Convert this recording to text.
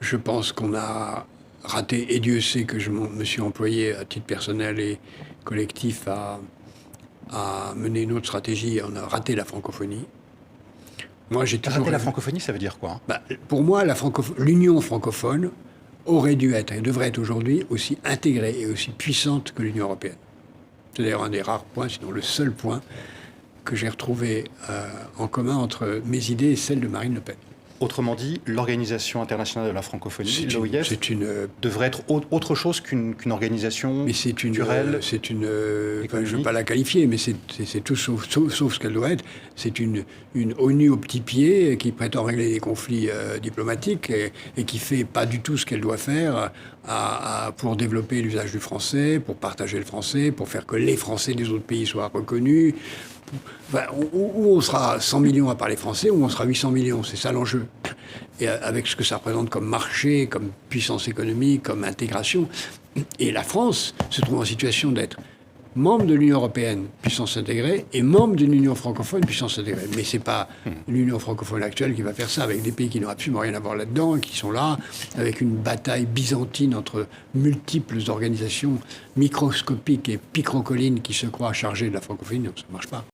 Je pense qu'on a raté, et Dieu sait que je me suis employé à titre personnel et collectif à mener une autre stratégie. On a raté la francophonie. Moi, j'ai toujours Rater la rêvé. francophonie, ça veut dire quoi? Pour moi, l'Union francophone aurait dû être et devrait être aujourd'hui aussi intégrée et aussi puissante que l'Union européenne. C'est d'ailleurs un des rares points, sinon le seul point, que j'ai retrouvé en commun entre mes idées et celles de Marine Le Pen. Autrement dit, l'Organisation internationale de la francophonie, l'OIF, C'est une, devrait être autre chose qu'une organisation mais c'est une, culturelle. je ne veux pas la qualifier, mais c'est tout sauf ce qu'elle doit être. C'est une ONU au petit pied qui prétend régler les conflits diplomatiques et qui fait pas du tout ce qu'elle doit faire pour développer l'usage du français, pour partager le français, pour faire que les Français des autres pays soient reconnus. Enfin, où on sera 100 millions à parler français, ou on sera 800 millions, c'est ça l'enjeu. Et avec ce que ça représente comme marché, comme puissance économique, comme intégration. Et la France se trouve en situation d'être membre de l'Union européenne, puissance intégrée, et membre d'une Union francophone, puissance intégrée. Mais ce n'est pas l'Union francophone actuelle qui va faire ça, avec des pays qui n'ont absolument rien à voir là-dedans, qui sont là, avec une bataille byzantine entre multiples organisations microscopiques et picrocolines qui se croient chargées de la francophonie. Donc ça ne marche pas.